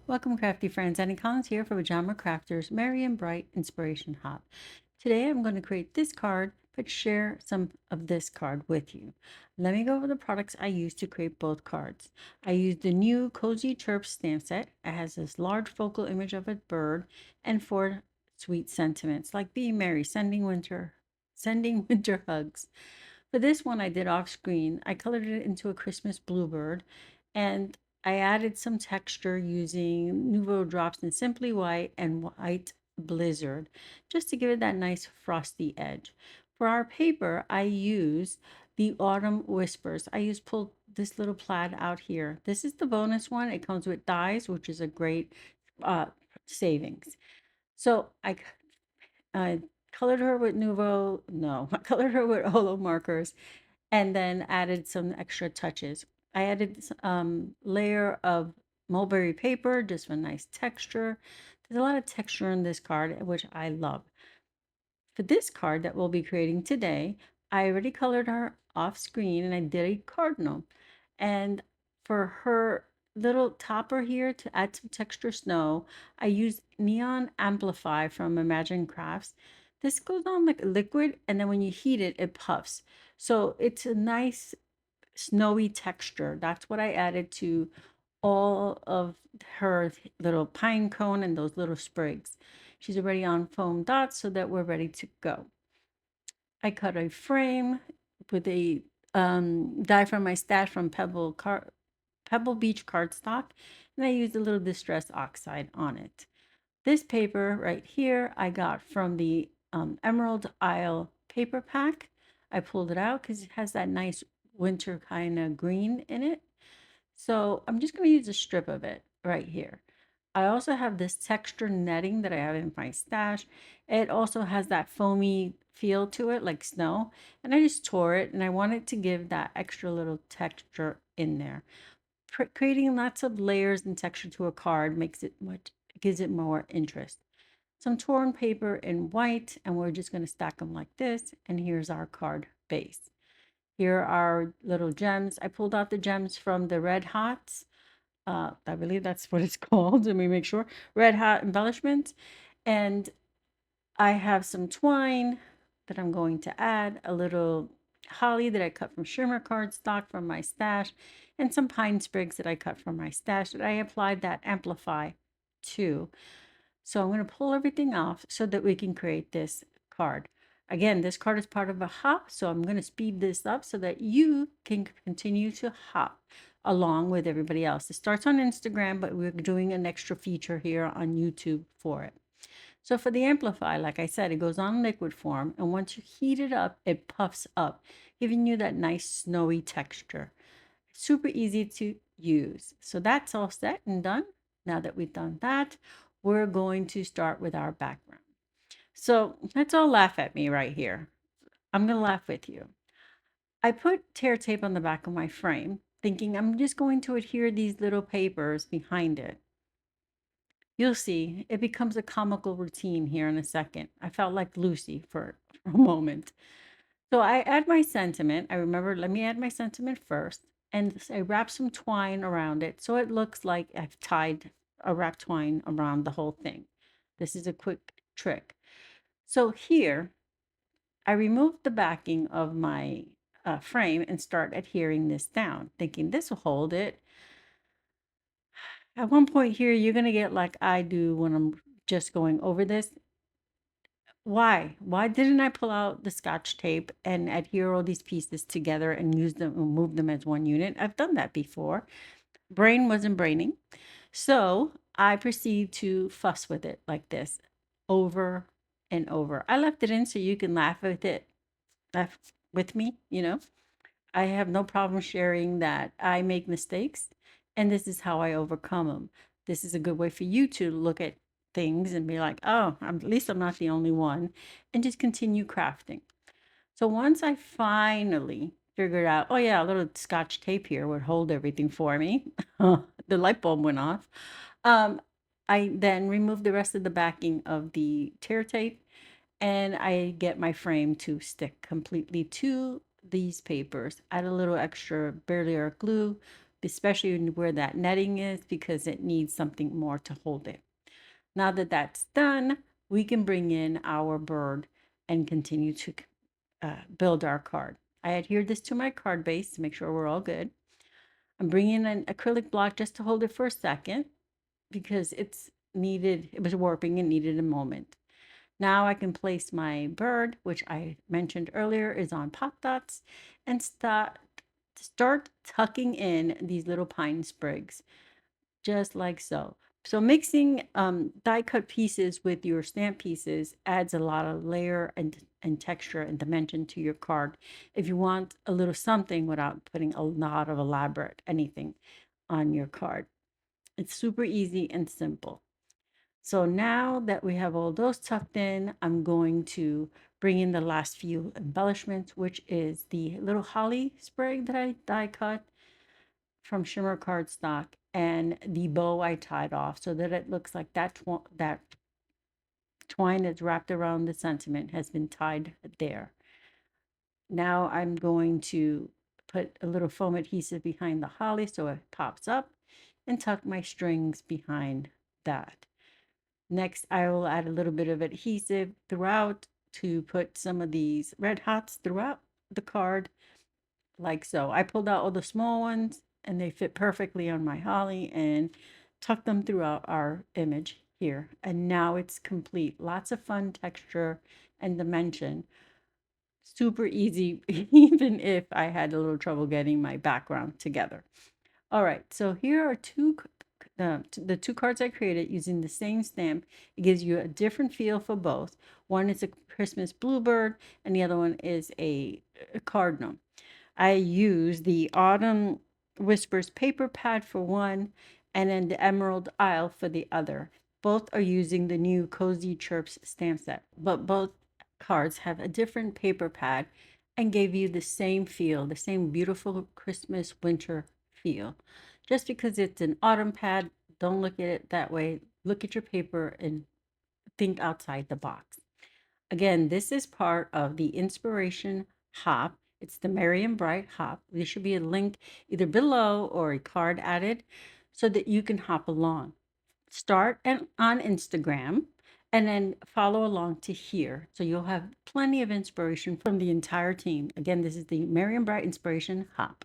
Welcome, crafty friends. Annie Collins here for Pajama Crafters Merry and Bright Inspiration Hop. Today I'm going to create this card, but share some of this card with you. Let me go over the products I used to create both cards. I used the new Cozy Chirps stamp set. It has this large focal image of a bird and 4 sweet sentiments like "Be merry, sending winter hugs." For this one I did off screen. I colored it into a Christmas bluebird, and I added some texture using Nouveau Drops in Simply White and White Blizzard just to give it that nice frosty edge. For our paper, I used the Autumn Whispers. I pulled this little plaid out here. This is the bonus one. It comes with dies, which is a great uh, savings. So I colored her with Nouveau, no, I colored her with Holo markers and then added some extra touches. I added layer of mulberry paper just for nice texture. There's a lot of texture in this card, which I love. For this card that we'll be creating today, I already colored her off screen and I did a cardinal. And for her little topper here to add some texture snow, I used Neon Amplify from Imagine Crafts. This goes on like a liquid, and then when you heat it, it puffs. So it's a nice snowy texture. That's what I added to all of her little pine cone and those little sprigs. She's already on foam dots so that we're ready to go. I cut a frame with a die from my stash from Pebble Beach cardstock, and I used a little distress oxide on it. This paper right here I got from the Emerald Isle paper pack. I pulled it out because it has that nice winter kind of green in it. So I'm just going to use a strip of it right here. I also have this texture netting that I have in my stash. It also has that foamy feel to it, like snow. And I just tore it, and I wanted to give that extra little texture in there. Creating lots of layers and texture to a card gives it more interest. Some torn paper in white, and we're just going to stack them like this. And here's our card base. Here are little gems. I pulled out the gems from the Red Hots. I believe that's what it's called. Let me make sure. Red Hot embellishments. And I have some twine that I'm going to add, a little holly that I cut from shimmer cardstock from my stash, and some pine sprigs that I cut from my stash that I applied that amplify to. So I'm going to pull everything off so that we can create this card. Again, this card is part of a hop, so I'm going to speed this up so that you can continue to hop along with everybody else. It starts on Instagram, but we're doing an extra feature here on YouTube for it. So for the amplify, like I said, it goes on liquid form, and once you heat it up, it puffs up, giving you that nice snowy texture. Super easy to use. So that's all set and done. Now that we've done that, we're going to start with our background. So let's all laugh at me right here. I'm going to laugh with you. I put tear tape on the back of my frame, thinking I'm just going to adhere these little papers behind it. You'll see, it becomes a comical routine here in a second. I felt like Lucy for a moment. So I add my sentiment. I remember, let me add my sentiment first. And I wrap some twine around it so it looks like I've tied a wrap twine around the whole thing. This is a quick trick. So here, I removed the backing of my frame and start adhering this down, thinking this will hold it. At one point here, you're going to get like I do when I'm just going over this. Why? Why didn't I pull out the Scotch tape and adhere all these pieces together and use them and move them as one unit? I've done that before. Brain wasn't braining. So I proceed to fuss with it like this over and over. I left it in so you can laugh with me, I have no problem sharing that I make mistakes, and this is how I overcome them. This is a good way for you to look at things and be like, oh, at least I'm not the only one, and just continue crafting. So once I finally figured out, oh yeah, a little scotch tape here would hold everything for me, the light bulb went off. I then removed the rest of the backing of the tear tape, and I get my frame to stick completely to these papers. Add a little extra barrier glue, especially where that netting is, because it needs something more to hold it. Now that that's done, we can bring in our bird and continue to build our card. I adhered this to my card base to make sure we're all good. I'm bringing in an acrylic block just to hold it for a second because it was warping and needed a moment. Now I can place my bird, which I mentioned earlier is on pop dots, and start tucking in these little pine sprigs, just like so. So mixing die cut pieces with your stamp pieces adds a lot of layer and texture and dimension to your card if you want a little something without putting a lot of elaborate anything on your card. It's super easy and simple. So now that we have all those tucked in, I'm going to bring in the last few embellishments, which is the little holly sprig that I die cut from shimmer cardstock and the bow I tied off so that it looks like that twine that's wrapped around the sentiment has been tied there. Now I'm going to put a little foam adhesive behind the holly so it pops up and tuck my strings behind that. Next, I will add a little bit of adhesive throughout to put some of these red hots throughout the card, like so. I pulled out all the small ones and they fit perfectly on my holly and tucked them throughout our image here. And now it's complete. Lots of fun texture and dimension. Super easy, even if I had a little trouble getting my background together. All right, so here are the two cards I created using the same stamp. It gives you a different feel for both. One is a Christmas bluebird, and the other one is a cardinal. I use the Autumn Whispers paper pad for one, and then the Emerald Isle for the other. Both are using the new Cozy Chirps stamp set, but both cards have a different paper pad and gave you the same feel, the same beautiful Christmas winter feel. Just because it's an autumn pad, don't look at it that way. Look at your paper and think outside the box. Again, this is part of the Inspiration Hop. It's the Merry and Bright Hop. There should be a link either below or a card added so that you can hop along. Start on Instagram and then follow along to here. So you'll have plenty of inspiration from the entire team. Again, this is the Merry and Bright Inspiration Hop.